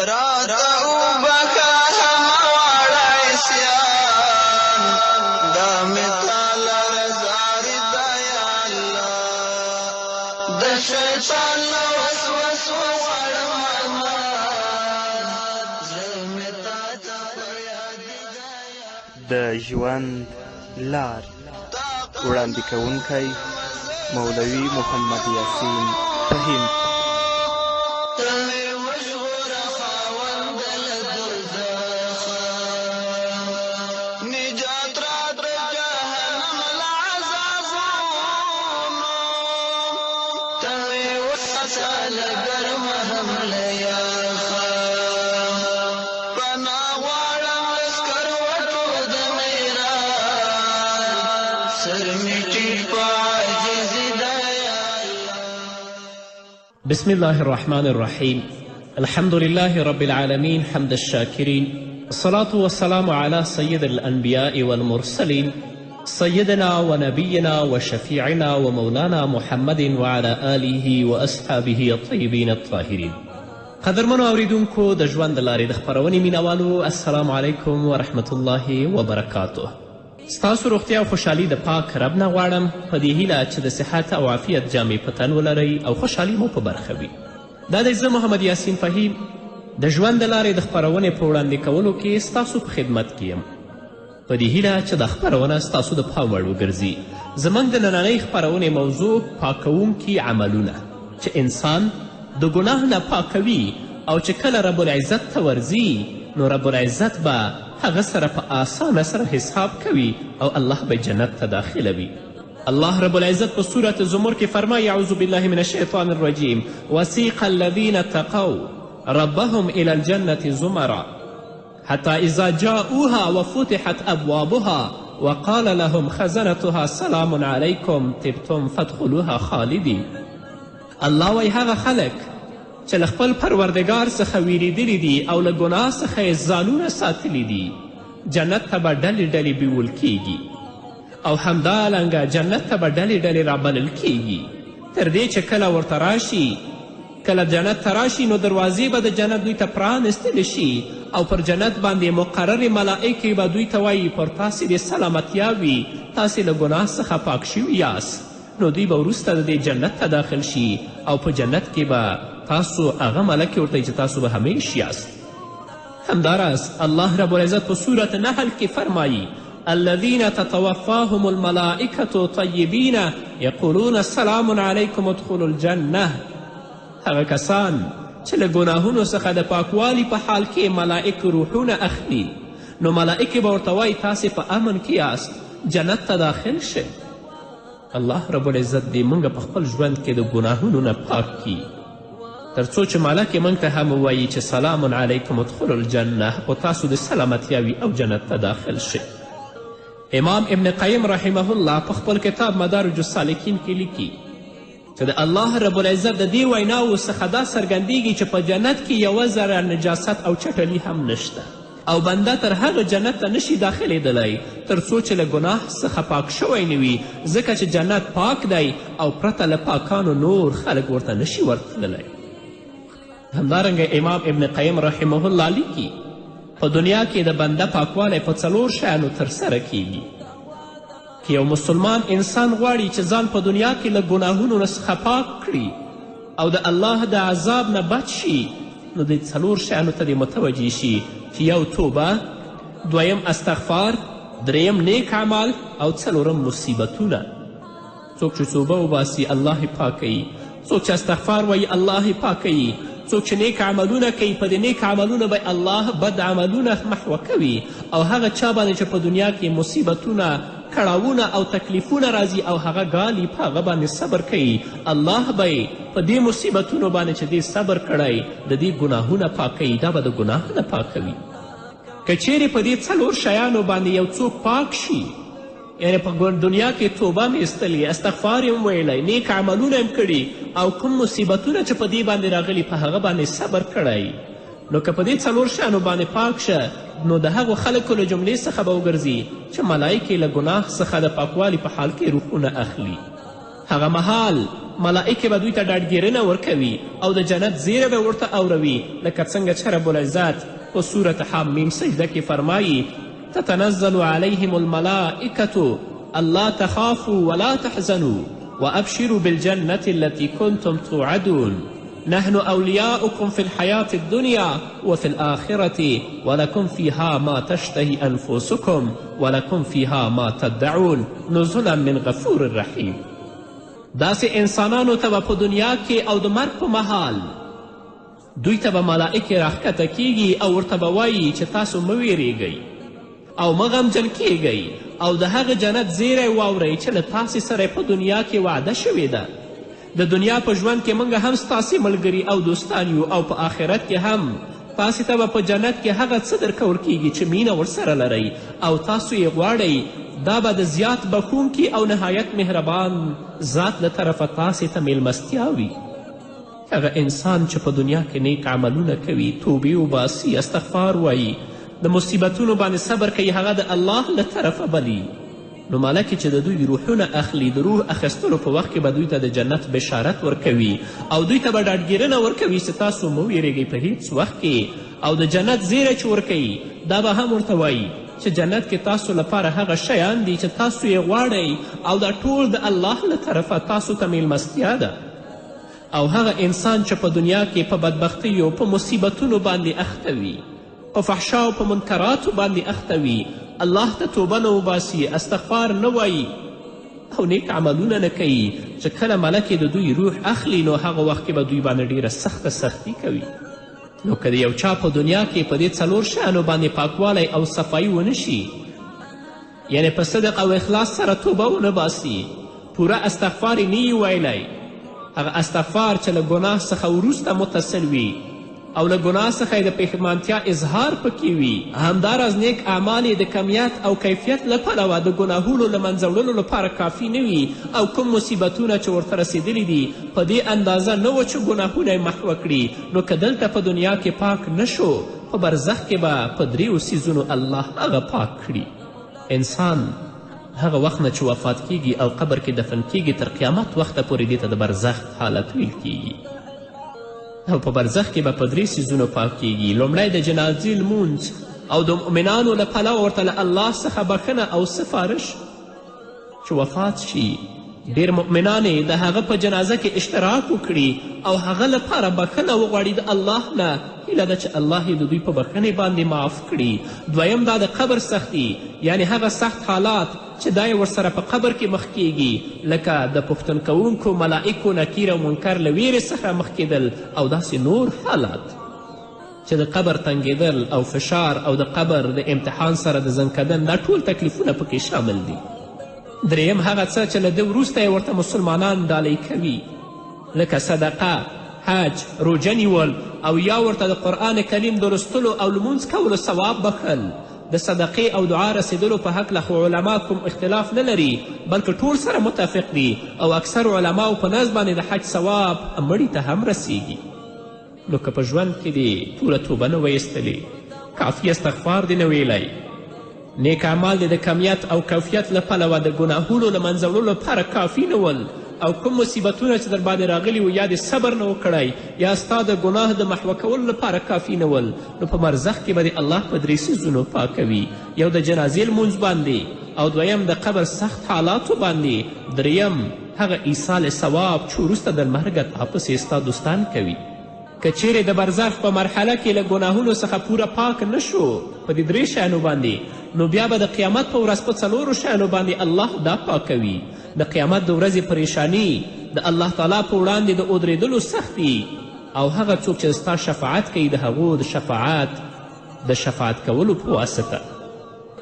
راته وبخه همواړه عصیان دا مې تاله رضا رضا یا الله د شیطان له وسوسو غواړم امان زړه مې تا ته فریاد دی د ژوند لار وړاندې کوونکی مولوي محمد یاسین فهیم. بسم الله الرحمن الرحيم. الحمد لله رب العالمين حمد الشاكرين، الصلاة والسلام على سيد الأنبياء والمرسلين سيدنا ونبينا وشفيعنا ومولانا محمد وعلى آله وأصحابه الطيبين الطاهرين. قدرمنو اوریدونکو د ژوند د لارې د خپرونې مینوالو، السلام علیکم ورحمة الله وبرکاته. ستاسو روغتیا او خوشحالي د پاک رب نه غواړم په دې هیله چې د صحت او عافیت جامې په تن ولرئ او خوشحالي مو په برخه وي. دا دی زه محمد یاسین فهیم د ژوند د لارې د خپرونې په وړاندې کولو کې ستاسو په خدمت کې یم په دې هیله چې دا خپرونه ستاسو د پام وړ وګرځي. زموږ د نننۍ خپرونې موضوع پاکوونکي عملونه چې انسان د ګناه نه پاکوي او چې کله رب العزت ته ورځي نو رب العزت به هغه سره په آسانه سره حساب کوي او الله به جنت ته داخلوي. الله رب العزت په سورة زمر کې فرمایي اعوذ بالله من الشیطان الرجیم وسیق الذین اتقوا ربهم الى الجنة زمرا حتى اذا جاءوها وفتحت ابوابها وقال لهم خزنتها سلام علیکم طبتم فادخلوها خالدین. الله وایي هغه خلک چې له خپل پروردګار څخه ویریدلی دي او له ګناه څخه یې ځانونه ساتلي دي جنت ته به ډلې ډلې بیول کیږي او همدارنګه جنت ته به ډلې ډلې رابلل کیږي تر دې چې کله ورته راشي کله جنت ته راشي نو دروازې به د جنت دوی ته پرانستلی شي او پر جنت باندې مقررې ملائکې به دوی ته وایي پر تاسې دې سلامتیا وي تاسې له ګناه څخه پاک شوي یاست. نو دوی به وروسته د دې جنت ته داخل شي او په جنت کې به تاسو هغه ملکې ورته چې تاسو به همیش یاست. همداراز الله رب العزت په سورة نحل کې فرمایي الذین تتوفاهم الملائکة طیبین یقولون سلام علیکم ادخلوا الجنه. هغه کسان چې له ګناهونو څخه د پاکوالي په حال کې ملائک روحونه اخلي نو ملائکې به ورته وایي تاسې په امن کې یاست جنت ته داخل شئ. الله رب العزت دې موږ په خپل ژوند کې د ګناهونو نه پاک کړي تر څو چې ملکې موږ ته هم ووایي چې سلام علیکم ادخلوا الجنه او تاسو د سلامتیا وي او جنت ته داخل شئ. امام ابن قیم رحمه الله په خپل کتاب مدارج السالکین کې لیکي چې د الله رب العزت د دې ویناوو څخه دا څرګندیږي چې په جنت کې یوه ذره نجاست او چټلي هم نشته او بنده تر هغه جنت ته نشي داخلیدلی تر څو چې له ګناه څخه پاک شوی نه وي ځکه چې جنت پاک دی او پرته له پاکانو نور خلک ورته نشي ورتللی. همدارنګه امام ابن قیم رحمه الله لیکي په دنیا کې د بنده پاکوالی په 4 شیانو ترسره کیږي. که یو مسلمان انسان غواړي چې ځان په دنیا کې له ګناهونو څخه پاک کړي او د الله د عذاب نه بچ شي نو د 4 شیانو ته دې متوجه شي چې یو توبه، دویم استغفار، دریم نیک عمل او 4 مصیبتونه. څوک چې توبه وباسي الله یې پاکوي، څوک چې استغفار وایي الله یې پاکوي، څوک چې نیک عملونه کوي په دې نیک عملونه به الله بد عملونه محوه کوي او هغه چا باندې چې په دنیا کې مصیبتونه کړاوونه او تکلیفونه راځي او هغه ګالي په هغه باندې صبر کوي الله به په دې مصیبتونو باندې چې دې صبر کړی د دې ګناهونه پاکوي دا به د ګناه نه پاکوي. که چیرې په دې 4 شیانو باندې یو څوک پاک شي یعنی په دنیا کې توبه م ایستلی، استغفار یم ویلی، نیک عملونه یم کړي او کوم مصیبتونه چې په دې باندې راغلي په هغه باندې صبر کړی نو که په دې 4 شیانو باندې پاک شه نو د هغو خلکو له جملې څخه به وګرځي چې ملایکې له ګناه څخه د پاکوالي په حال کې روحونه اخلي. هغه مهال ملائکې به دوی ته ډاډګیرنه ورکوي او د جنت زیره به ورته اوروي، لکه څنګه چې رب العزت په صورت حامیم سجده کې فرمایي تتنزل علیهم الملائکة الا تخافوا ولا تحزنوا وابشروا بالجنة التي كنتم توعدون نحن أولياؤكم في الحياة الدنيا وفي الآخرة ولكم فيها ما تشتهي أنفسكم ولكم فيها ما تدعون نزلا من غفور رحیم. داسې انسانانو ته به په دنیا کې او د مرګ په مهال دوی ته به ملائکې راښکته کیږي او ورته به وایي چې تاسو مه ویریږئ او مه غمجن کیږئ او د هغه جنت زیری واورئ چې له تاسې سره په دنیا کې وعده شوې ده. د دنیا په ژوند کې موږ هم ستاسې ملګري او دوستان یو او په آخرت کې هم تاسې ته به په جنت کې هغه څه درکول کیږي چې مینه ورسره لرئ او تاسو یې غواړئ. دا به د زیات بخښونکي او نهایت مهربان ذات له طرفه تاسې ته میلمستیا وي. هغه انسان چې په دنیا کې نیک عملونه کوي، توبې وباسي، استغفار وایي، د مصیبتونو باندې صبر کوي، هغه د الله له طرفه بلی. نو ملکې چې د دوی روحونه اخلي، د روح اخیستلو په وخت کې به دوی ته د جنت بشارت ورکوي او دوی ته به ډاډګیرنه ورکوي چې تاسو مه ویرېږئ په هیڅ وخت کې. او د جنت زیری چې ورکوي دا به هم ورته وایي چې جنت کې تاسو لپاره هغه شیان دي چې تاسو یې غواړئ او دا ټول د الله له طرفه تاسو ته میلمستیا ده. او هغه انسان چې په دنیا کې په بدبختیو په مصیبتونو باندې اخته وي، په فحشا او په منکراتو باندې اخته وي، الله ته توبه نه وباسي، استغفار نه وایي او نیک عملونه نه کوي، چې کله ملکې د دوی روح اخلي نو هغه وخت کې به دوی باندې ډیره سخته سختی کوي. نو که د یو چا په دنیا کې په دې 4 شیانو باندې پاکوالی او صفایي ونه شي، یعنی په صدق او اخلاص سره توبه ونه باسي، پوره استغفار یې نه ویلی، هغه استغفار چې له ګناه څخه وروسته متصل وي او له ګناه څخه یې د پښیمانتیا اظهار پکې وي، همداراز نیک اعمال یې د کمیت او کیفیت له پلوه د ګناهونو له منځه وړلو لپاره کافي نه وي او کوم مصیبتونه چې ورته رسېدلي دي په دې اندازه نه و چې ګناهونه یې محوه کړي، نو که دلته په دنیا کې پاک نه شو، په برزخ کې به په 3 څیزونو الله هغه پاک کړي. انسان هغه وخت نه چې وفات کیږي او قبر کې دفن کیږي تر قیامت وخته پورې دې ته د برزخ حالت ویل کیږي. او په برزخ کې به په 3 څیزونو پاک کیږي. لومړی د جنازې لمونځ او د مؤمنانو له پلوه ورته له الله څخه بخښنه او سفارش. چې وفات شي ډېر مؤمنان د هغه په جنازه کې اشتراک وکړي او هغه لپاره بخښنه وغواړي د الله نه، هیله ده چې الله یې د دوی په بخښنې باندې معاف کړي. دویم دا د قبر سختی، یعنی هغه سخت حالات چې دا یې ورسره په قبر کې مخ کیږي، لکه د پوښتن کوونکو ملائکو نکیر او منکر له ویرې څخه مخ کیدل او داسې نور حالات چې د قبر تنګېدل او فشار او د قبر د امتحان سره د زنکدن دا ټول تکلیفونه پکې شامل دي. دریم هغه څه چې له ده وروسته یې ورته مسلمانان ډالۍ کوي، لکه صدقه، حج، روژه نیول او یا ورته د قرآن کریم د لوستلو او لمونځ کولو ثواب بخل. د صدقې او دعا رسیدلو په هکله خو علما کوم اختلاف نه لري، بلکې ټول سره متفق دي او اکثر علماو په نزد باندې د حج ثواب مړي ته هم رسیږي. نو که په ژوند کې دې پوره توبه نه ویستلې، کافي استغفار دې نه ویلی، نیک اعمال دې د کمیت او کیفیت له پلوه د ګناهونو له منځه وړلو لپاره کافي نه ول، او کوم مصیبتونه چې در باندې راغلي و یا دې صبر نه وکړی یا ستا د ګناه د محوه کولو لپاره کافي نه ول، نو په برزخ کې به دې الله په 3 څیزونو پاکوي. یو د جنازې لمونځ باندې، او دویم د قبر سخت حالاتو باندې، دریم هغه ایصال ثواب چې وروسته د مرګه تا پسې ستا دوستان کوي. که چیرې د برزخ په مرحله کې له ګناهونو څخه پوره پاک نه شو په دې 3 شیانو باندې، نو بیا به د قیامت په ورځ په 4 شیانو باندې الله دا پاکوي. د قیامت د ورځې پریشانی، د الله تعالی په وړاندې د ودرېدلو سختي، او هغه څوک چې ستا شفاعت کوي د هغو د شفاعت کولو په واسطه،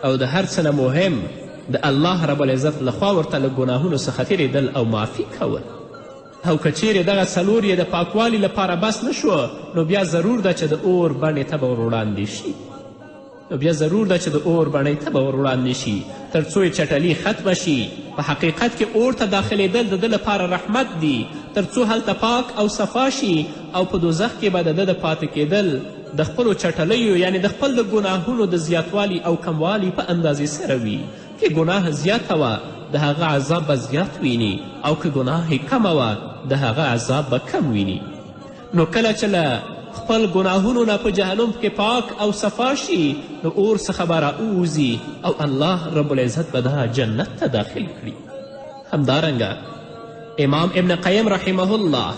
او د هر څه نه مهم د الله رب العزت لخوا ورته له ګناهونو څخه تېرېدل او معافي کول. او که چیرې دغه 4 یې د پاکوالي لپاره بس نه شوه، نو بیا ضرور ده چې د اور بڼې ته به ور وړاندې شي، تر څو یې چټلي ختمه شي. په حقیقت کې اور ته داخلېدل د ده لپاره رحمت دی، تر څو هلته پاک او صفا شي، او په دوزخ کې به د ده د پاتې کېدل د خپلو چټلیو، یعنی د خپل د ګناهونو د زیاتوالي او کموالي په اندازې سره وي. که ګناه زیاته وه د هغه عذاب به زیات ویني، او که ګناه یې کمه وه د هغه عذاب به کم ویني. نو کله چې له خپل ګناهونو نه په جهنم کې پاک او صفا شي نو اور څخه به راووځي او الله رب العزت به دا جنت ته داخل کړي. همدارنګه امام ابن قیم رحمه الله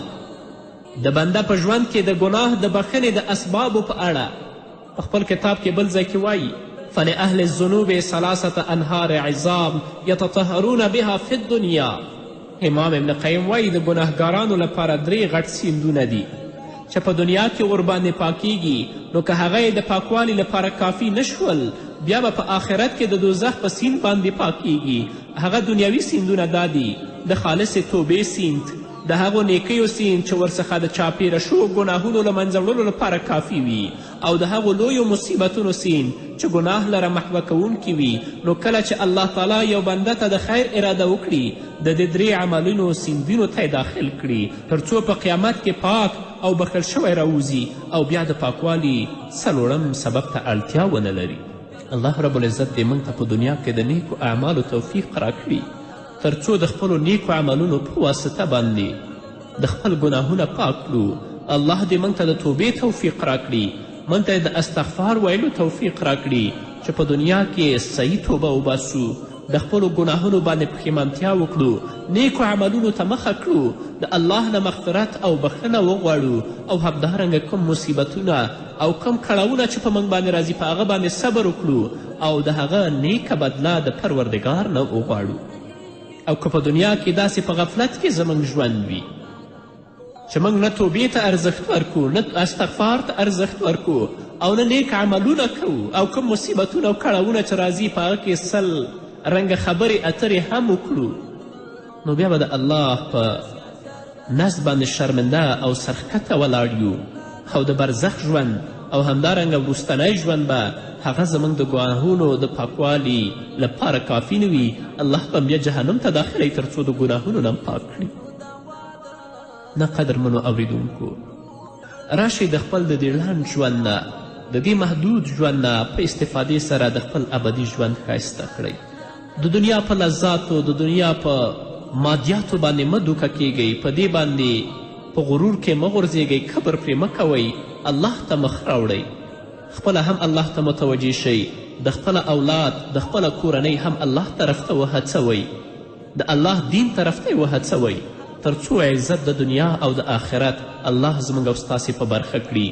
د بنده په ژوند کې د ګناه د بخښنې د اسبابو په اړه په خپل کتاب کې بل ځای کې وایي فلأهل الذنوب ثلاثة انهار عظام یتطهرون بها فی الدنیا. امام ابن قیم وایي د ګناهګارانو لپاره 3 غټ سیندونه دي چې په دنیا کې ورباندې پاکیږي، نو که هغه یې د پاکوالي لپاره کافي نشول بیا به په آخرت کې د دوزخ په سیند باندې پاکیږي. هغه دنیوي سیندونه دا دي د خالص توبې سیند، د هغو نیکیو سیند چې ورڅخه د چاپیره شوو ګناهونو له منځه وړلو لپاره کافي وي، او د هغو لویو مصیبتونو سیند چې ګناه لره محوه کوونکي وي. نو کله چې الله تعالی یو بنده ته د خیر اراده وکړي د دې 3 عملونو سیندونو ته داخل کړي تر څو په قیامت کې پاک او بخښل شوی راوځي او بیا د پاکوالي 4م سبب ته اړتیا ونه لري. الله رب العزت دې موږ ته په دنیا کې د نیکو اعمالو توفیق راکړي تر څو د خپلو نیکو عملونو په واسطه باندې د خپل ګناهونه پاک کړو. الله دې موږ ته د توبې توفیق راکړي، موږ ته د استغفار ویلو توفیق راکړي چې په دنیا کې صحیح توبه وباسو، د خپلو ګناهونو باندې پښیمانتیا وکړو، نیکو عملونو ته مخه کړو، د الله نه مغفرت او بخښنه وغواړو، او همدارنګه کوم مصیبتونه او کوم کړاوونه چې په موږ باندې راځي په هغه باندې صبر وکړو او د هغه نیکه بدله د پروردګار نه وغواړو. او که په دنیا کې داسې په غفلت کې زموږ ژوند وي چې موږ نه توبې ته ارزښت ورکو، نه استغفار ته ارزښت ورکو او نه نیک عملونه کوو، او کوم مصیبتونه او کړاوونه چې راځي په هغه کې 100 رنګه خبرې اترې هم وکړو، نو بیا به د الله په نزد باندې شرمنده او سرښکته ولاړ یو، او د برزخ ژوند او همدارنګه وروستنی ژوند به هغه زموږ د ګناهونو د پاکوالي لپاره کافي نه وي. الله به بیا جهنم ته داخلی تر څو د ګناهونو نه پاک کړي. نه قدرمنو اوریدونکو، راشئ د خپل د دې لنډ ژوند نه د دې محدود ژوند نه په استفادې سره د خپل ابدي ژوند ښایسته کړئ. د دنیا په لذاتو د دنیا په مادیاتو باندې مه دوکه کیږئ، په دې باندې په غرور کې مه غورځېږئ، کبر پرې مه کوئ، الله ته مخ راوړئ، خپله هم الله ته متوجه شئ، د خپل اولاد د خپله کورنۍ هم الله طرف ته وهڅوئ، د الله دین طرف ته یې وهڅوئ تر څو عزت د دنیا او د آخرت الله زموږ او ستاسې په برخه کړي.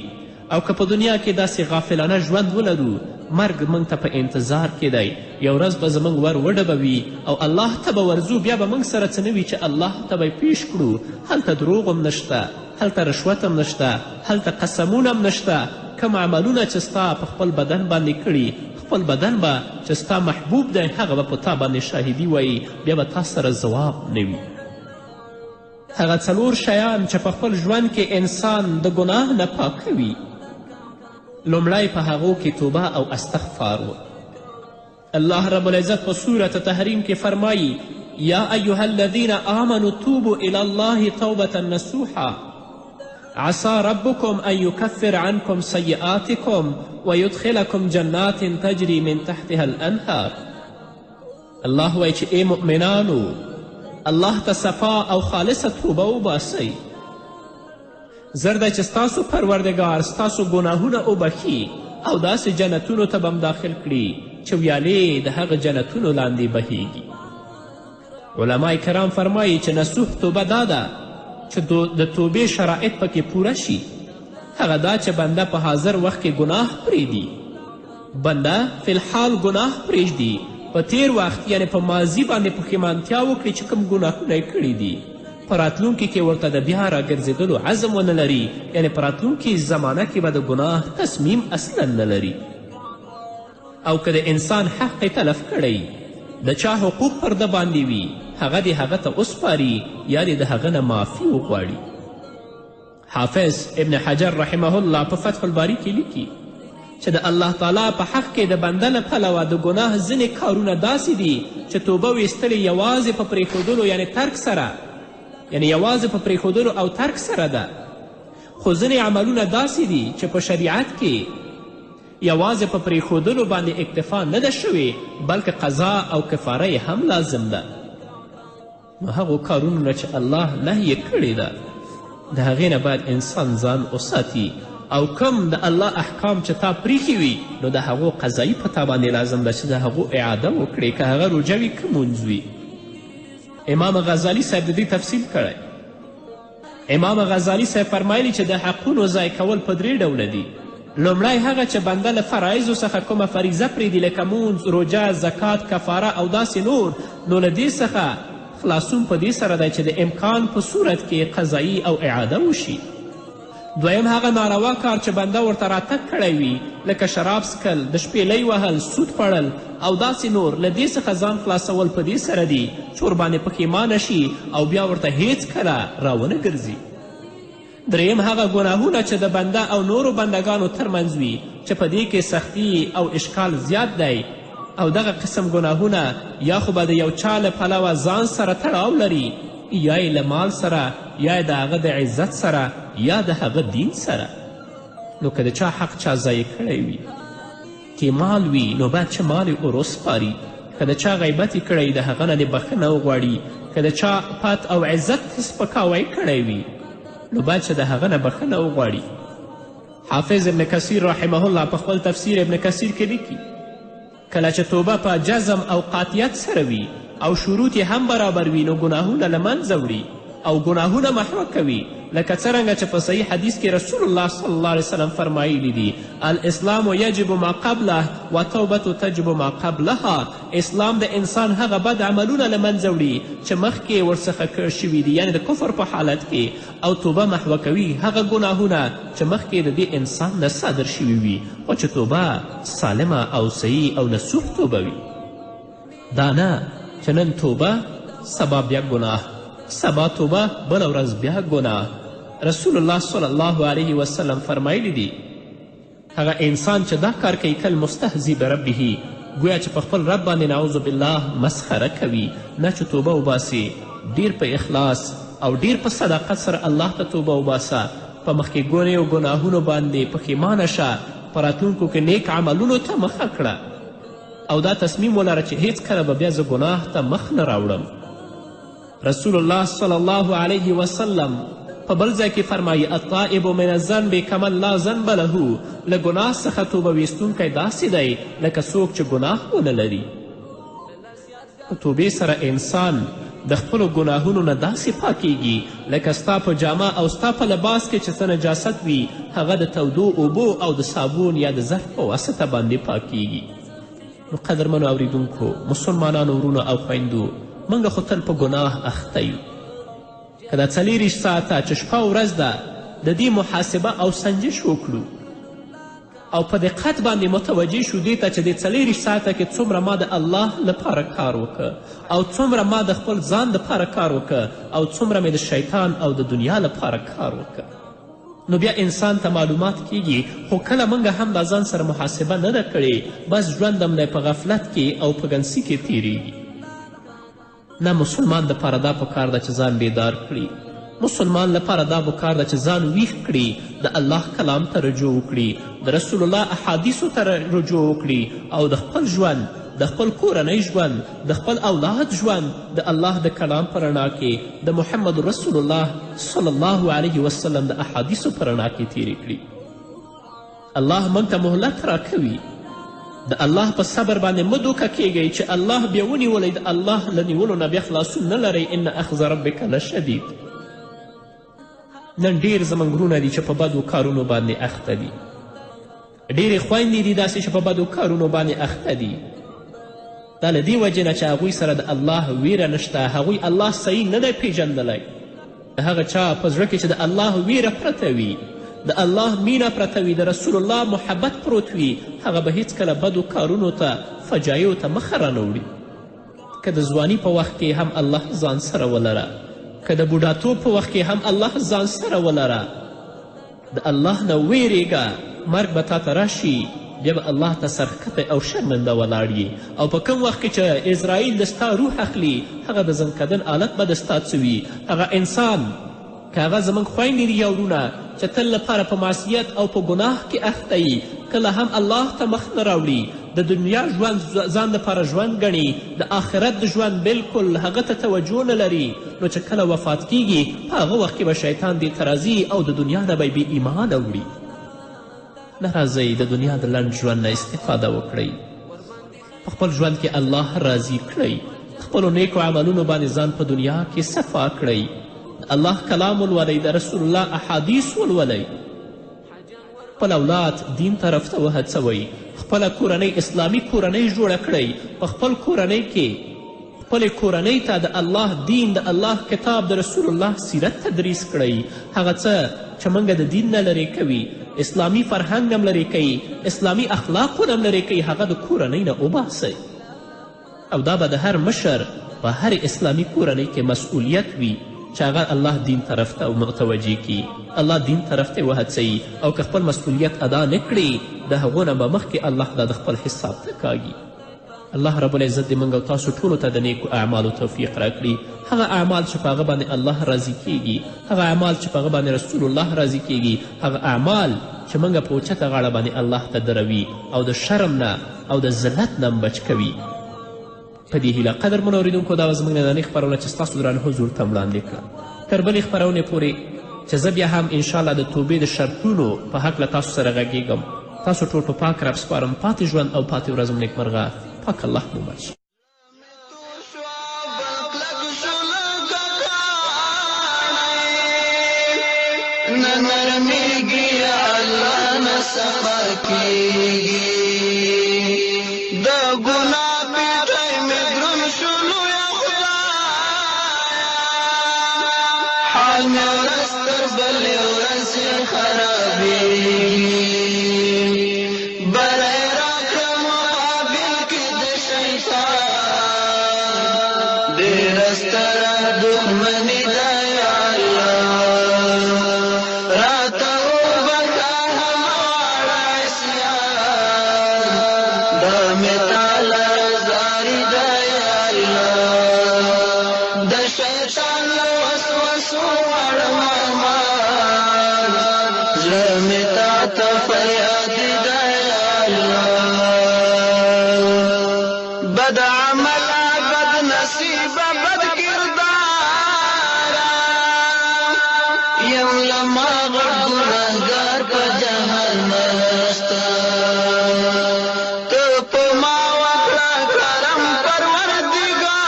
او که په دنیا کې داسې غافلانه ژوند ولرو، مرګ موږ ته په انتظار کې دی، یو ورځ به زموږ ور وډبوي او الله ته به ورځو، بیا به موږ سره څه نه وي چې الله ته به پیش کړو. هلته دروغ هم نشته، هلته رشوت هم نشته، هلته قسمونه هم نشته. کوم عملونه چې ستا په خپل بدن باندې کړي، خپل بدن به چې ستا محبوب دی هغه به په تا باندې شاهدي وایي، بیا به تا سره ځواب نه وي. هغه 4 شیان چې په خپل ژوند کې انسان د ګناه نه پاکوي، لومړی په هغو کې توبه او استغفار و. الله رب العزت په سورة تحریم کې فرمایي یا ایها الذین آمنوا توبوا الی الله توبة نصوحا عسى ربكم ان يكفر عنكم سیئاتکم ويدخلكم جنات تجری من تحتها الانهار. الله وایي چې ای مؤمنانو، الله ته صفا او خالصه توبه وباسئ، زر دی چې ستاسو پروردګار ستاسو ګناهونه وبخي او داسې جنتونو ته به هم داخل کړي چې ویالې د هغه جنتونو لاندې بهیږي. علما کرام فرمایي چې نصوح توبه دا ده چې د توبې شرایط پکې پوره شي. هغه دا چې بنده په حاضر وخت کې ګناه پرېږدي، بنده فی الحال ګناه پرېږدي، په تیر وخت یعنی په ماضي باندې پښیمانتیا وکړي چې کوم ګناهونه یې کړي دي، په راتلونکي کې ورته د بیا راګرځېدلو عزم ونه لري، یعنی په راتلونکي زمانه کې به د ګناه تصمیم اصلا نه لري. او که د انسان حق یې تلف کړی، د چا حقوق پر ده باندې وي، هغه دې هغه ته وسپاري یا دې د هغه نه معافي وغواړي. حافظ ابن حجر رحمه الله په فتح الباری کې لیکي چې د الله تعالی په حق کې د بنده له پلوه د ګناه ځینې کارونه داسې دي چې توبه ویستلې یوازې په پرېښودلو یعنی ترک سره، یعنی یوازې په پرېښودلو او ترک سره ده، خو ځینې عملونه داسې دي چې په شریعت کې یوازې په پرېښودلو باندې اکتفا نه ده شوې، بلکې قضا او کفاره هم لازم ده. نو هغو کارونو نه چې الله نهیې کړې ده د هغې نه باید انسان ځان وساتي او کم د الله احکام چې تا پریښي وي نو د هغو قضایي په تا باندې لازم ده چې د هغو اعاده وکړې که هغه روژه وي که مونځ وي امام غزالی صاحب د دې تفصیل کړی امام غزالی صاحب فرمایلی چې د حقونو ضایع کول په 3 ډوله دي لومړی هغه چې بنده له فرایضو څخه کومه فریضه پرېږدي لکه مونځ روژه زکات کفاره او داسې نور نو له دې څخه خلاصون په دې سره دی چې د امکان په صورت کې قضایي او اعاده وشي دویم هغه ناروا کار چې بنده ورته راتګ کړی وي لکه شراب څکل د شپېلۍ وهل سود خوړل او داسې نور له دې څخه ځان خلاصول په دې سره دي چې ورباندې پښیمانه شي او بیا ورته هیڅکله راونه ګرځي دریم هغه ګناهونه چې د بنده او نورو بندگانو ترمنځ وي چې په دې کې سختی او اشکال زیات دی او دغه قسم ګناهونه یا خو به د یو چا له پلوه ځان سره تړاو لري یا یې له مال سره یا د هغه د عزت سره یا د هغه دین سره نو که د چا حق چا ضایع کړی وي که مال وي نو باید چې مال یې اور وسپاري که د چا غیبت یې کړی د هغه نه دې بخښنه وغواړي که د چا پت او عزت سپکاوی کړی وي نو باید چې د هغه نه بخښنه وغواړي حافظ ابن کثیر رحمه الله په خپل تفسیر ابن کثیر کې لیکي کله چې توبه په جزم او قاطعیت سره وي او شروط یې هم برابر وي نو ګناهونه له منځه وړي او ګناهونه محوه کوي لکه څرنګه چې په صحیح حدیث کې رسول الله صلی الله علیه وسلم فرمایلی دي الاسلام یجب ما قبله و توبة تجب ما قبلها اسلام د انسان هغه بد عملونه له منځه وړي چې مخکې ورڅخه کړ شوي دي یعنې د کفر په حالت کې او توبه محوه کوي هغه ګناهونه چې مخکې د دې انسان نه صادر شوي وي خو چې توبه سالمه او صحیح او نصوح توبه وي دا نه چې نن توبه سبا بیا ګناه سبا توبه بله ورځ بیا ګناه رسول الله صلی الله علیه وسلم فرمایلی دي هغه انسان چې دا کار کوي کل مستهزی بربه گویا چې په خپل رب باندې نعوذ بالله مسخره کوي نه چې توبه وباسي ډیر په اخلاص او ډیر په صداقت سره الله ته توبه وباسه په مخکې ګونې او ګناهونو باندې پښیمانه شه په راتلونکو کې نیک عملونو ته مخه کړه او دا تصمیم ولره چې هیڅکله به بیا زه ګناه ته مخ نه راوړم رسول الله صلی الله علیه وسلم په بل ځای کې فرمایي الطائب من الذنب کمن لا ذنب له له ګناه څخه توبه ویستونکی داسې دی لکه څوک چې ګناه ونه لري په توبې سره انسان د خپلو ګناهونو نه داسې پاکیږي لکه ستا په جامه او ستا په لباس کې چې څه نجاست وي هغه د تودو اوبو او د صابون یا د ظرف په واسطه باندې پاکیږي نو قدرمنو اوریدونکو مسلمانانو ورونو او خویندو موږ خو تل په ګناه اخته یو که دا 40 ساعته چې شپه ورځ ده د دې محاسبه او سنجش وکړو او په دقت باندې متوجه شو دې ته چې د 40 ساعته کې څومره ما د الله لپاره کار وکړه او څومره ما د خپل ځان لپاره کار وکړه او څومره مې د شیطان او د دنیا لپاره کار وکړه نو بیا انسان ته معلومات کیږي خو کله موږ هم دا ځان سره محاسبه نه ده کړې بس ژوند هم دی په غفلت کې او په ګنسي کې تیریږي نه مسلمان دپاره دا پکار ده چې ځان بیدار کړي مسلمان لپاره دا پکار ده چې ځان ویښ کړي د الله کلام ته رجوع وکړي د رسول الله احادیثو ته رجوع وکړي او د خپل ژوند د خپل کورنۍ ژوند د خپل اولاد ژوند د الله د کلام په رڼا کې د محمد رسول الله صلی الله علیه وسلم د احادیثو په رڼا کې تیرې کړي الله موږ ته مهلت راکوي د الله په صبر باندې مه دوکه کیږئ چې الله بیا ونیولی د الله له نیولو نه بیا خلاصون نه لرئ ان اخذ ربک لشدید نن ډیر زموږ وروڼه دي چې په بدو کارونو باندې اخته دي ډیرې خویندې دي داسې چې په بدو کارونو باندې اخته دي دا له دې وجې نه چې هغوی سره د الله ویره نشته هغوی الله صحیح نه دی پیژندلی د هغه چا په زړه کې چې د الله ویره پرته وي د الله مینه پرته وي د رسول الله محبت پروت وي هغه به هیڅکله بدو کارونو ته فجایو ته مخه رانه که د ځواني په وخت کې هم الله ځان سره ولره که د بوډاتوب په وخت کې هم الله ځان سره ولره د الله نه ویرېږه مرګ به تا ته راشي بیا به الله ته سرښکته او شرمنده ولاړ او په کوم وخت کې چې اسرائیل د ستا روح اخلي هغه د زنکدن آلت به د ستا څه وي هغه انسان که هغه زموږ خویندې دي یا وروڼه چې تل لپاره په معصیت او په ګناه کې اخته یي کله هم الله ته مخ نه راوړي د دنیا ژوند ځان لپاره ژوند ګڼي، د آخرت د ژوند بلکل هغه ته توجه نه لري، نو چې کله وفات کیږي په هغه وخت کې به شیطان دې ته راځي او د دنیا نه به بې ایمانه وړي. نه راځئ د دنیا د لنډ ژوند نه استفاده وکړئ، په خپل ژوند کې الله راضي کړئ، خپلو نیکو عملونو باندې ځان په دنیا کې صفا کړئ، د الله کلام ولولئ، د رسول الله احادیث ولولئ، خپل اولاد دین طرف ته وهڅوئ، خپله کورنۍ اسلامي کورنۍ جوړه کړئ، په خپل کورنۍ کې خپلې کورنۍ ته د الله دین، د الله کتاب، د رسول الله سیرت تدریس کړئ. هغه څه چې موږ د دین نه لرې کوي، اسلامي فرهنګ هم لرې کوي، اسلامي اخلاقونه هم لرې کوي، هغه د کورنۍ نه وباسئ. او دا به د هر مشر په هر اسلامي کورنۍ کې مسئولیت وي چې هغه الله دین طرف ته متوجه کي، الله دین طرف ته وهڅوي، او که خپل مسئولیت ادا نه کړي د هغو نه به مخکې الله دا د خپل حساب ته کاږي. الله رب العزت دې موږ او تاسو ټولو ته د نیکو اعمالو توفیق راکړي، هغه اعمال چې په هغه باندې الله راضي کیږي، هغه اعمال چې په هغه باندې رسول الله راضي کیږي، هغه اعمال چې موږ په اوچته غاړه باندې الله ته دروي او د شرم نه او د ذلت نه بچ کوي. په دې هیله قدرمنو اورېدونکو دا به زموږ نننۍ خپرونه چې ستاسو درانه حضور ته وړاندې کړه. تر بلې خپرونې پورې چې زه بیا هم انشاءالله د توبې د شرطونو په هکله تاسو سره غږیږم. تاسو ټول په پاک رب سپارم. پاتې ژوند او پاتې ورځ مو نیکمرغه. پاک الله مو بچ. نرمیږي الله نه صفا کیږي د ګناه پیټی مې دروند شولو یا خدایه حال مې ورځ تر بلې ورځې خرابېږي بری راکړه مقابل کې د شیطان ډېره ستره دښمني ده یا الله بد عمل بد نصیب بد کردار یم لما غړ ګناهګار په جهان نشته ته په ما وکړه کرم پروردګار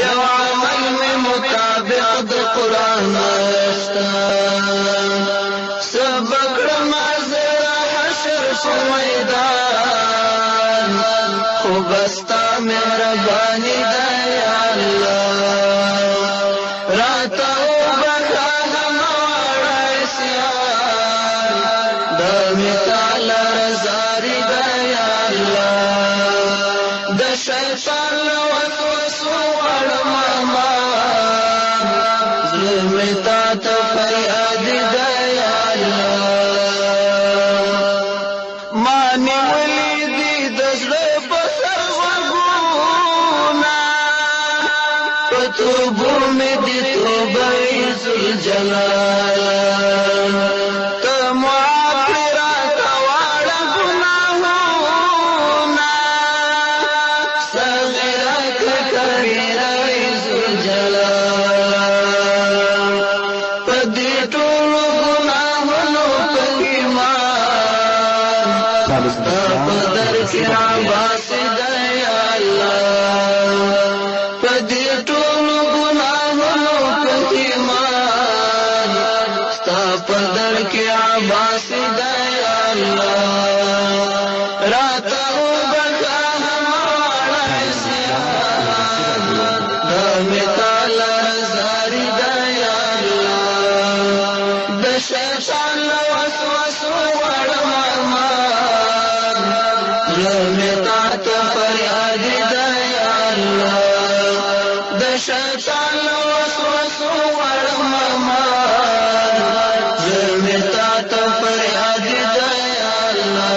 یو عمل مې مطابق د قرآن نشته سبق کړم زه حشر په میدان خو بستا مهرباني ده یا الله راته وبخه همواره عصیان دا مې تعالی رضاړي ده یا الله د شیطان له وسوسو غواړم امان زړه مې تا ته فریاد ده یا الله ما نیولې دي د زړه په سر غوږونه په توبو مې دي توبه ذوالجلال ته معاف کړې راته واړه ګناهونه صغیره که کبیره ذوالجلال په دې ټولو ګناهونو پښیمان ستا په در کې عباس ده یا الله په دې ټولو ګناهونو پښیمان ستا په در کې عباس ده یا الله راته وبخه همواره عصیان دا مې تعالی رضاړي ده یا الله د شیطان له وسوسو غواړم امان زړه مې تا ته فریاد ده یا الله د شیطان له وسوسو غواړم امان زړه مې تا ته فریاد ده یا الله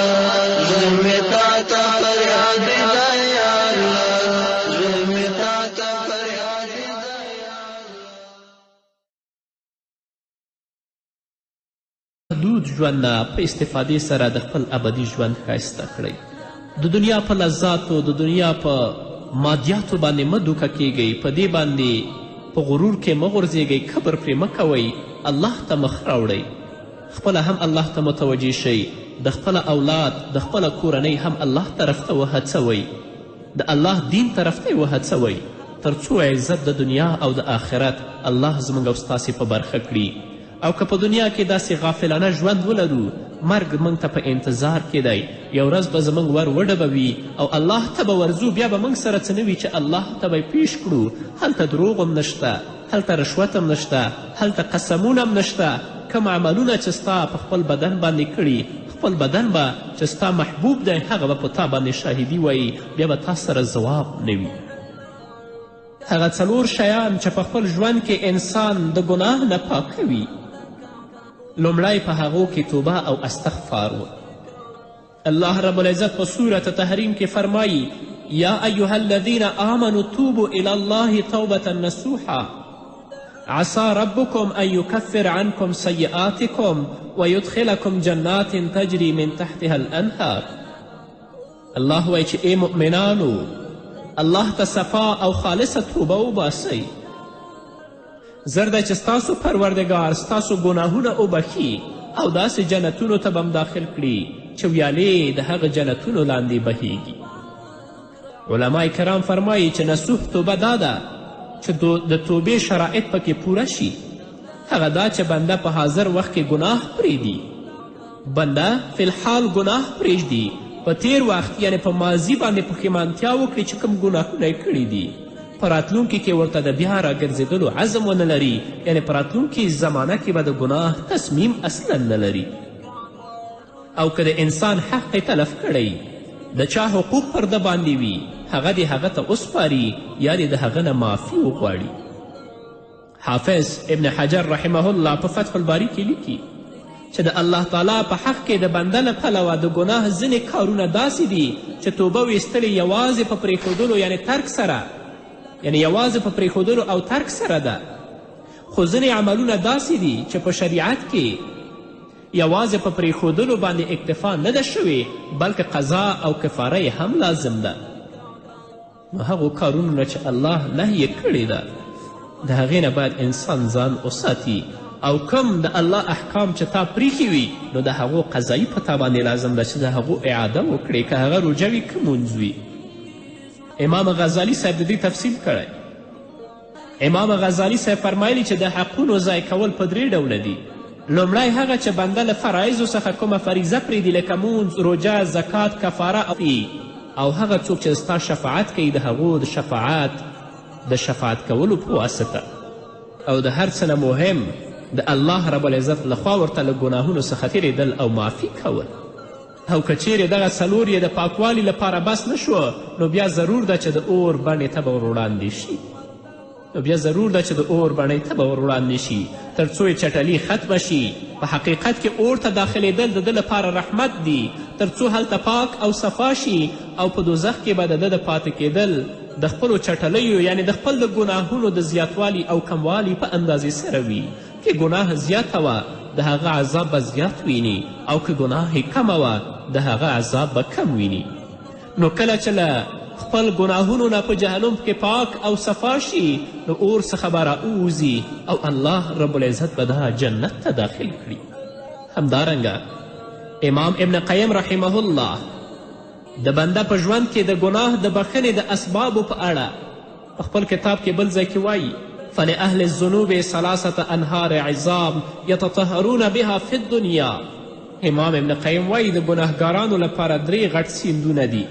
زړه مې تا ته فریاد ده یا الله زړه مې تا ته فریاد ده محدود ژوند نه په استفادې سره د خپل ابدي ژوند ښایسته کړئ. د دنیا په لذاتو، د دنیا په مادیاتو باندې مه دوکه کیږئ، په دې باندې په غرور کې مه غورځېږئ، کبر پرې مه کوئ، الله ته مخ راوړئ. خپله هم الله ته متوجه شئ، د خپله اولاد، د خپله کورنۍ هم الله طرف ته وهڅوئ، د الله دین طرف ته یې وهڅوئ، تر څو عزت د دنیا او د آخرت الله زموږ او ستاسې په برخه کړي. او که په دنیا کې داسې غافلانه ژوند ولرو، مرګ موږ ته په انتظار کې دی. یو ورځ به زموږ ور وډبوي او الله ته به ورځو، بیا به موږ سره څه نه وي چې الله ته به یې پیش کړو. هلته دروغ هم نشته، هلته رشوت هم نشته، هلته قسمونه هم نشته. کوم عملونه چې ستا په خپل بدن باندې کړي، خپل بدن به چې ستا محبوب دی هغه به په تا باندې شاهدي وایي، بیا به تا سره ځواب نه وي. هغه 4 شیان چې په خپل ژوند کې انسان د ګناه نه پاکوي، لومړی په هغو کې توبه او استغفار و. الله رب العزت په سورة تحریم کې فرمایي: یا ایها الذین آمنوا توبوا الی الله توبة نصوحا عسى ربكم ان يكفر عنكم سيئاتكم ويدخلكم جنات تجري من تحتها الانهار. الله وایي چې ای مؤمنانو، الله ته صفا او خالصه توبه وباسئ. زر دی چې ستاسو پروردګار ستاسو ګناهونه وبخي او داسې جنتونو ته به هم داخل کړي چې ویالې د هغه جنتونو لاندې بهیږي. علما کرام فرمایي چې نصوح توبه دا ده چې د توبې شرایط پکې پوره شي. هغه دا چې بنده په حاضر وخت کې ګناه پرېږدي، بنده فی الحال ګناه پرېږدي، په تیر وخت یعنی په ماضي باندې پښیمانتیا وکړي چې کوم ګناهونه یې کړي دي. په راتلونکي کې ورته د بیا راګرځېدلو عزم ونه لري، یعنی په راتلونکي زمانه کې به د ګناه تصمیم اصلا نه لري. او که د انسان حق یې تلف کړی، د چا حقوق پر ده باندې وي، هغه دې هغه ته وسپاري یا دې د هغه نه معافي وغواړي. حافظ ابن حجر رحمه الله په فتح الباري کې لیکي چې د الله تعالی په حق کې د بنده له پلوه د ګناه ځینې کارونه داسې دي چې توبه ویستلې یوازې په پرېښودلو یعنی ترک سره، یعنی یوازې په پرېښودلو او ترک سره ده. خو ځینې عملونه داسې دي چې په شریعت کې یوازې په پرېښودلو باندې اکتفا نه ده شوې، بلکې قضا او کفاره یې هم لازم ده. نو هغو کارونو نه چې الله نهیې کړې ده، د هغې نه باید انسان ځان وساتي. او کم د الله احکام چې تا پریښي وي، نو د هغو قضایي په تا باندې لازم ده چې د هغو اعاده وکړې، که هغه روژه وي که مونځ وي. امام غزالی صاحب د دې تفصیل کړی. امام غزالی صاحب فرمایلی چې د حقونو ضایع کول په 3 ډوله دي. لومړی هغه چې بنده له فرایضو څخه کومه فریضه پرېږدي، لکه مونځ، روژه، زکات، کفاره او هغه څوک چې ستا شفاعت کوي، د هغو د شفاعت کولو په واسطه. او د هر څه نه مهم د الله رب العزت لخوا ورته له ګناهونو څخه تېرېدل او معافي کول. او که چیرې دغه 4 یې د پاکوالي لپاره بس نه شوه، نو بیا ضرور ده چې د اور بڼې ته به ور وړاندې شي. تر څو یې چټلي ختمه شي. په حقیقت کې اور ته داخلېدل د ده لپاره رحمت دی، تر څو هلته پاک او صفا شي. او په دوزخ کې به د ده د پاتې کېدل د خپلو چټلیو یعنی د خپل د ګناهونو د زیاتوالي او کموالي په اندازې سره وي. که ګناه زیاته وه، د هغه عذاب به زیات ویني، او که ګناه یې کمه وه، د هغه عذاب به کم ویني. نو کله چې له خپل ګناهونو نه په جهنم کې پاک او صفا شي، نو اور څخه به راووځي او الله رب العزت به دا جنت ته داخل کړي. همدارنګه امام ابن قیم رحمه الله د بنده په ژوند کې د ګناه د بخښنې د اسبابو په اړه په خپل کتاب کې بل ځای کې وایي: فلأهل الذنوب 3 انهار عظام یتطهرون بها فی الدنیا. امام ابن قیم وایي د ګناهګارانو لپاره 3 غټ سیندونه دي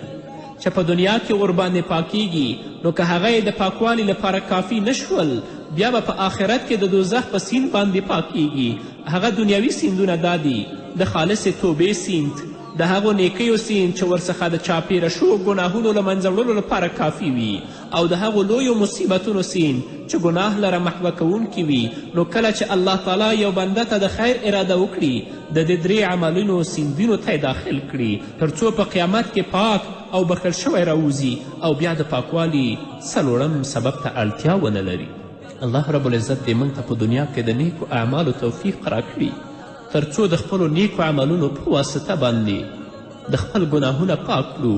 چې په دنیا کې ورباندې پاکیږي. نو که هغه یې د پاکوالي لپاره کافي نشول، بیا به په آخرت کې د دوزخ په سیند باندې پاکیږي. هغه دنیوي سیندونه دا دي: د خالصې توبې سیند، د هغو نیکیو سیند چې ورڅخه د چاپیره شوو ګناهونو له منځه وړلو لپاره کافي وي، او د هغو لویو مصیبتونو سیند چې ګناه لره محوه کوونکي وي. نو کله چې الله تعالی یو بنده ته د خیر اراده وکړي، د دې 3 عملونو سیندونو ته داخل کړي، تر څو په قیامت کې پاک او بخښل شوی راوځي، او بیا د پاکوالي 4م سبب ته اړتیا ونه لري. الله رب العزت دې موږ ته په دنیا کې د نیکو اعمالو توفیق راکړي، تر څو د خپلو نیکو عملونو په واسطه باندې د خپل ګناهونه پاک کړو.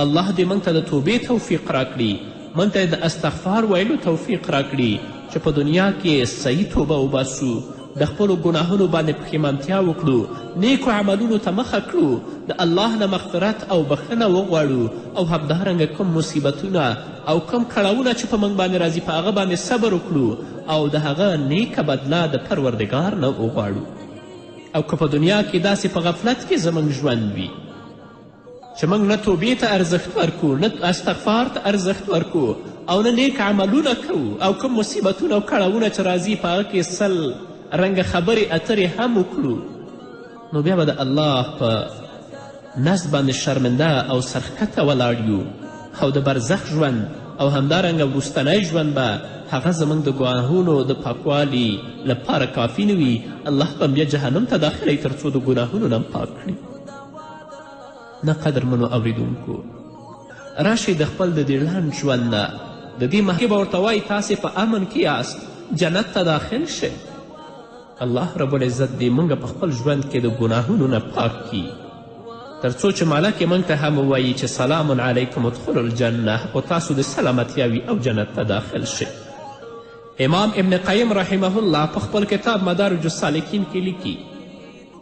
الله دې موږ ته د توبې توفیق راکړي، موږ ته د استغفار ویلو توفیق راکړي چې په دنیا کې صحیح توبه وباسو، د خپلو ګناهونو باندې پښیمانتیا وکړو، نیکو عملونو ته مخه کړو، د الله نه مغفرت او بخښنه وغواړو او همدارنګه کوم مصیبتونه او کوم کړاوونه چې په موږ باندې راځي په هغه باندې صبر وکړو او د هغه نیکه بدله د پروردګار نه وغواړو. او که په دنیا کې داسې په غفلت کې زموږ ژوند وي چې موږ نه توبې ته ارزښت ورکو، نه استغفار ته ارزښت ورکو او نه نیک عملونه کوو او کوم مصیبتونه او کړاوونه چې راځي په هغه کې سل رنګه خبرې اترې هم وکړو، نو بیا به د الله په نزد باندې شرمنده او سرښکته ولاړ یو او د برزخ ژوند او همدارنګه وروستنی ژوند به هغه زموږ د ګناهونو د پاکوالي لپاره کافي نه وي. الله به بیا جهنم ته داخلوي تر څو د ګناهونو نه پاک کړي. نه قدرمنو اوریدونکو، راشئ د خپل د دې لنډ ژوند نه د دې مخکې به ورته وایي تاسې په امن کې یاست، جنت ته داخل شئ. الله رب العزت دې موږ په خپل ژوند کې د ګناهونو نه پاک کړي تر څو چې مالک یې موږ ته هم ووایي چې سلام علیکم ادخلوا الجنه او تاسو د سلامتیا وي او جنت ته داخل شئ. امام ابن قیم رحمه الله په خپل کتاب مدارج السالکین کې لیکي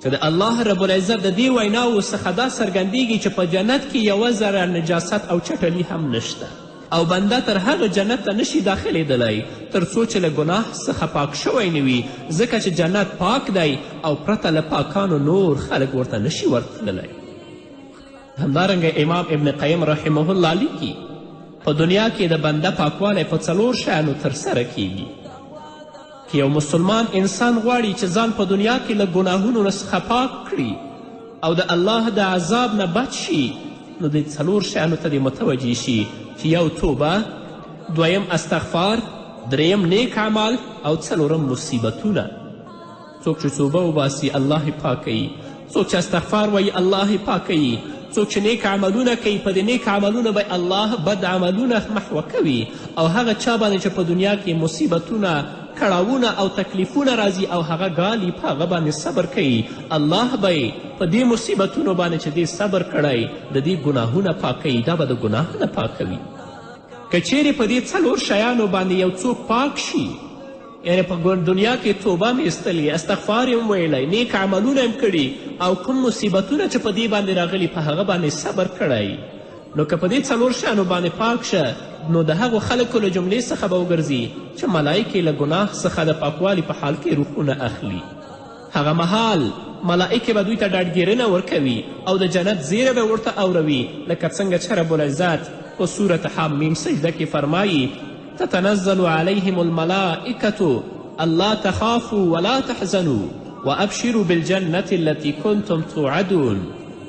چې د الله رب العزت د دې ویناوو څخه دا څرګندیږي چې په جنت کې یوه ذره نجاست او چټلي هم نشته او بنده تر هغه جنت ته نشي داخلیدلی تر څو چې له ګناه څخه پاک شوی نه وي، ځکه چې جنت پاک دی او پرته له پاکانو نور خلک ورته نشي ورتللی. همدارنګه امام ابن قیم رحمه الله لیکي په دنیا کې د بنده پاکوالی په 4 شیانو ترسره کیږي. که یو مسلمان انسان غواړي چې ځان په دنیا کې له ګناهونو څخه پاک کړي او د الله د عذاب نه بچ شي، نو د 4 شیانو ته دې متوجه شي چې یو توبه، دویم استغفار، دریم نیک عمل او 4 مصیبتونه. څوک چې توبه وباسي الله یې پاکوي، څوک چې استغفار وایي الله یې پاکوي، څوک چې نیک عملونه کوي په دې نیک عملونه به الله بد عملونه محوه کوي او هغه چا باندې چې په دنیا کې مصیبتونه، کړاوونه او تکلیفونه راځي او هغه ګالي په هغه باندې صبر کوي، الله به یې په دې مصیبتونو باندې چې دې صبر کړی د دې ګناهونه پاکوي، دا به د ګناه نه پاکوي. که چیرې په دې 4 شیانو باندې یو څوک پاک شي، یعنې په دنیا کې توبه مې ایستلی، استغفار یې ویلی، نیک عملونه یې کړي او کوم مصیبتونه چې په دې باندې راغلي په هغه باندې صبر کړی، نو که په دې 4 شیانو باندې پاک شه، نو د هغو خلکو له جملې څخه به وګرځي چې ملایکې له ګناه څخه د پاکوالي په حال کې روحونه اخلي. هغه مهال ملائکې به دوی ته ډاډګیرنه ورکوي او د جنت زیره به ورته اوروي، لکه څنګه چې رب العزت په سورة حمیم سجده کې فرمایي تتنزل عليهم الملائكة ألا تخافوا ولا تحزنوا وأبشروا بالجنة التي كنتم توعدون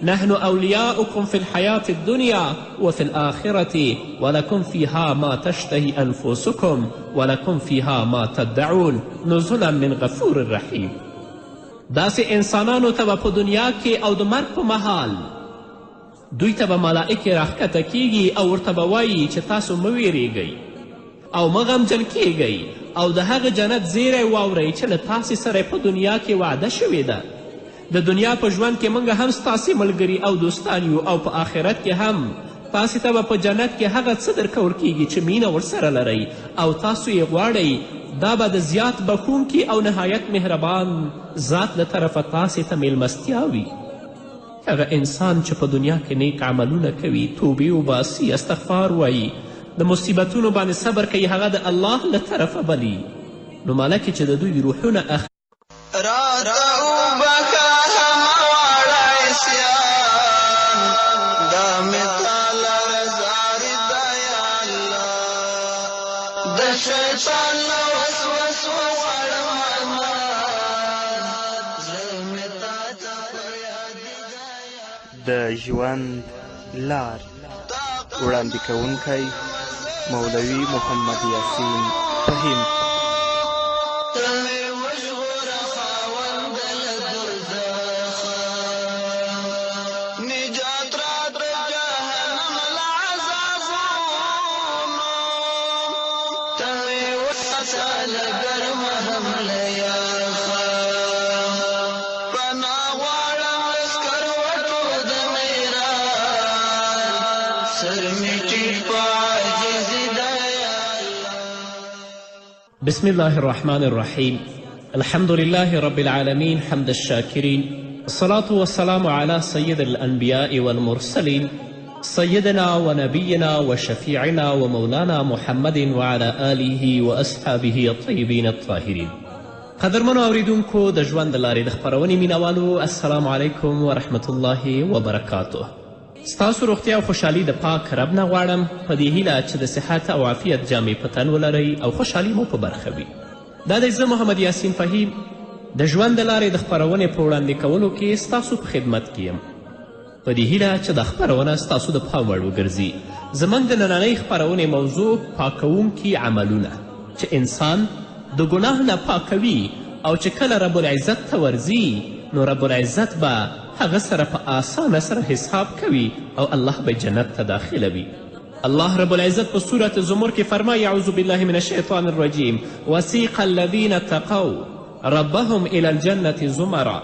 نحن أولياؤكم في الحياة الدنيا وفي الآخرة ولكم فيها ما تشتهي أنفسكم ولكم فيها ما تدعون نزلا من غفور رحيم. داسې انسانانو ته به په دنیا کې او د مرګ په مهال دوی ته به ملائکې راښکته کیږي او ورته به وایي چې تاسو مه ویریږئ او مه غمجن کیږئ او د هغه جنت زیری واورئ چې له تاسې سره په دنیا کې وعده شوې ده. د دنیا په ژوند کې موږ هم ستاسې ملګري او دوستان یو او په آخرت کې هم تاسې ته به په جنت کې هغه څه درکول کیږي چې مینه ورسره لرئ او تاسو یې غواړئ. دا به د زیات بخښونکي او نهایت مهربان ذات له طرفه تاسې ته میلمستیا وي. هغه انسان چې په دنیا کې نیک عملونه کوي، توبې وباسي، استغفار وایي، د مصیبتونو باندې صبر کوي، هغه د الله له طرفه بلی، نو مالکې چې د دوی روحونه د ژوند لار وړاندې کوونکی مولوي محمد یاسین فهیم. بسم الله الرحمن الرحيم الحمد لله رب العالمين حمد الشاكرين الصلاة والسلام على سيد الأنبياء والمرسلين سيدنا ونبينا وشفيعنا ومولانا محمد وعلى آله وأصحابه الطيبين الطاهرين. قدرمنو اوریدونکو د ژوند د لارې د خپرونې مینوالو، السلام علیکم ورحمت الله وبرکاته. ستاسو روغتیا او خوشحالي د پاک رب نه غواړم، په دې هیله چې د صحت او عافیت جامې په تن ولرئ او خوشحالي مو په برخه وي. دا دی زه محمد یاسین فهیم د ژوند د لارې د خپرونې په وړاندې کولو کې ستاسو په خدمت کې یم، په دې هیله چې دا خپرونه ستاسو د پام وړ وګرځي. زموږ د نننۍ خپرونې موضوع پاکوونکي عملونه چې انسان د ګناه نه پاکوي او چې کله رب العزت ته ورځي نو رب العزت به هغه سره په آسانه سره حساب کوي او الله به جنت ته داخلوي. الله رب العزت په سورة زمر کې فرمایي اعوذ بالله من الشیطان الرجیم وسیق الذین اتقوا ربهم الى الجنة زمرا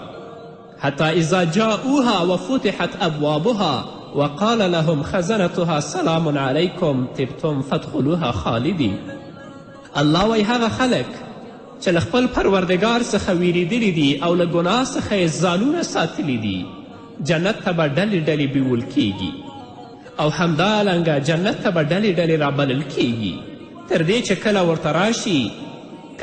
حتى اذا جاءوها وفتحت ابوابها وقال لهم خزنتها سلام علیکم طبتم فادخلوها خالدین. الله وایي هغه خلک چې له خپل پروردګار څخه ویریدلی دي او له ګناه څخه یې ځانونه ساتلي دي، جنت ته به ډلې ډلې بیول کیږي او همدارنګه جنت ته به ډلې ډلې رابلل کیږي تر دې چې کله ورته راشي،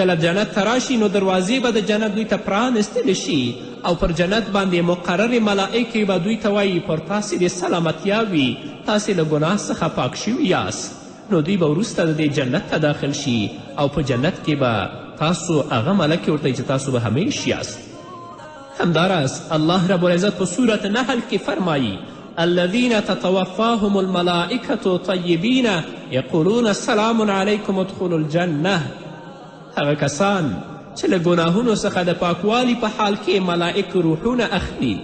کله جنت ته راشي نو دروازې به د جنت دوی ته پرانستلی شي او پر جنت باندې مقررې ملائکې به دوی ته وایي پر تاسې دې سلامتیا وي، تاسې له ګناه څخه پاک شوي یاست. نو دوی به وروسته د دې جنت ته داخل شي او په جنت کې به تاسو هغه ملکې ورته چې تاسو به همیش یاست. همداراز الله رب العزت په سورة نحل کې فرمایي الذین تتوفاهم الملائکة طیبین یقولون سلام علیکم ادخلوا الجنه. هغه کسان چې له ګناهونو څخه د پاکوالي په حال کې ملائک روحونه اخلي،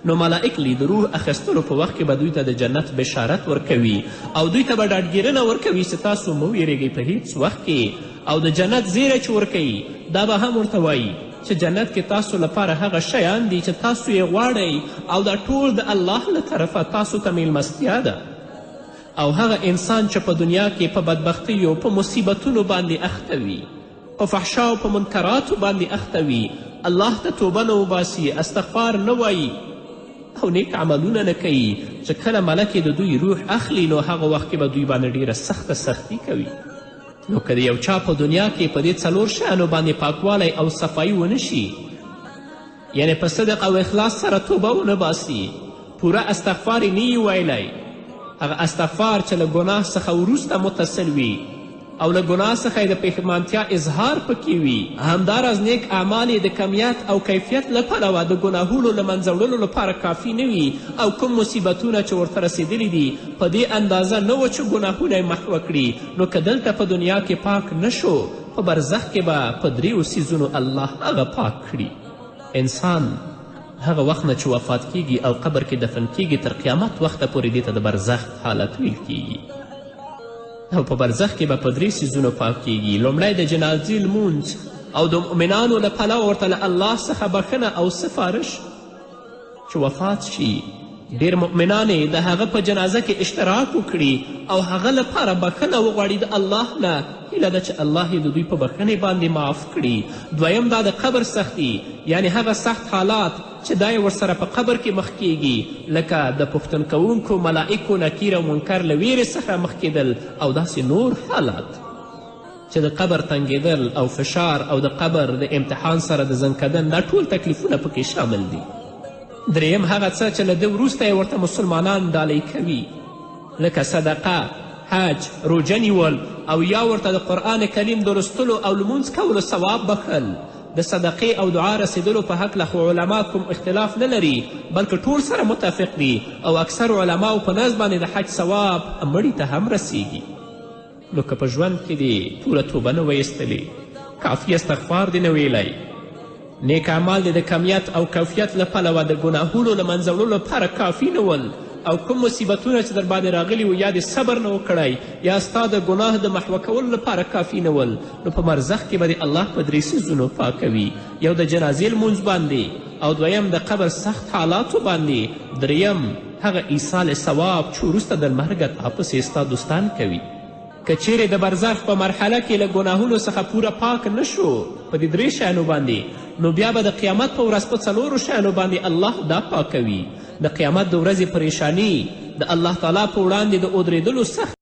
نو ملائک د روح اخیستلو په وخت کې به دوی ته د جنت بشارت ورکوي او دوی ته به ډاډګیرنه ورکوي چې تاسو مه ویرېږئ په هیڅ وخت کې، او د جنت زیری چې ورکوي دا به هم ورته وایي چې جنت کې تاسو لپاره هغه شیان دي چې تاسو یې غواړئ او دا ټول د الله له طرفه تاسو ته میلمستیا ده. او هغه انسان چې په دنیا کې په بدبختیو په مصیبتونو باندې اخته وي، په فحشا او په منکراتو باندې اخته وي، الله ته توبه نه وباسي، استغفار نه وایي او نیک عملونه نه کوي، چې کله ملکې د دوی روح اخلي نو هغه وخت کې به دوی باندې ډیره سخته سختي کوي. نو که د یو چا په دنیا کې په دې څلور شیانو باندې پاکوالی او صفایي ونه شي، یعنی په صدق او اخلاص سره توبه ونه باسي، پوره استغفار یې نه ویلی، هغه استغفار چې له ګناه څخه وروسته متصل وي او له ګناه څخه یې د پښیمانتیا اظهار پکې وي، همداراز نیک اعمال یې د کمیت او کیفیت له پلوه د ګناهونو له منځه وړلو لپاره کافي نه وي او کوم مصیبتونه چې ورته رسېدلي دي په دې اندازه نه وه چې ګناهونه یې محوه کړي، نو که دلته په دنیا کې پاک نشو، په برزخ کې به په دریو څیزونو الله هغه پاک کړي. انسان هغه وخت نه چې وفات کیږي او قبر کې دفن کیږي تر قیامت وخته پورې دې ته د برزخ حالت ویل کیږي او په برزخ کې به په درې څیزونو پاک کیږي. لومړی د جنازې لمونځ او د مؤمنانو له پلوه ورته له الله څخه بخښنه او سفارش چې وفات شي. ډېر مؤمنان د هغه په جنازه کې اشتراک وکړي او هغه لپاره بخښنه وغواړي د الله نه، هیله ده چې الله یې د دوی په بخښنې باندې معاف کړي. دویم دا د قبر سختی، یعنی هغه سخت حالات چې دا یې ورسره په قبر کې مخ کیږي، لکه د پوښتن کوونکو ملائکو نکیر او منکر له ویرې څخه مخ کیدل او داسې نور حالات چې د قبر تنګېدل او فشار او د قبر د امتحان سره د زنګ کدن دا ټول تکلیفونه پکې شامل دي. دریم هغه څه چې له ده وروسته یې ورته مسلمانان ډالۍ کوي، لکه صدقه، حج، روژه نیول او یا ورته د قرآن کریم د لوستلو او لمونځ کولو ثواب بخل. د صدقې او دعا رسیدلو په هکله خو علما کوم اختلاف نه لري، بلکې ټول سره متفق دي او اکثر علماو په نزد باندې د حج ثواب مړي ته هم رسیږي. نو که په ژوند کې دې ټوله توبه نه ویستلې، کافي استغفار دې نه ویلی، نیک اعمال دې د کمیت او کیفیت له پلوه د ګناهونو له منځه وړلو لپاره کافي نه ول، او کوم مصیبتونه چې در باندې راغلي و یا دې صبر نه وکړی یا ستا د ګناه د محوه کولو لپاره کافي نه ول، نو په برزخ کې به دې الله په درې څیزونو پاکوي. یو د جنازې لمونځ باندې، او دویم د قبر سخت حالاتو باندې، دریم هغه ایصال ثواب چې وروسته د مرګه تا پسې ستا دوستان کوي. که چیرې د برزخ په مرحله کې له ګناهونو څخه پوره پاک نشو په دې 3 شیانو باندې، نو بیا به د قیامت په ورځ په 4 شیانو باندې الله دا پاکوي. د قیامت د ورځې پریشانی د الله تعالی په وړاندې د ودرېدلو سخت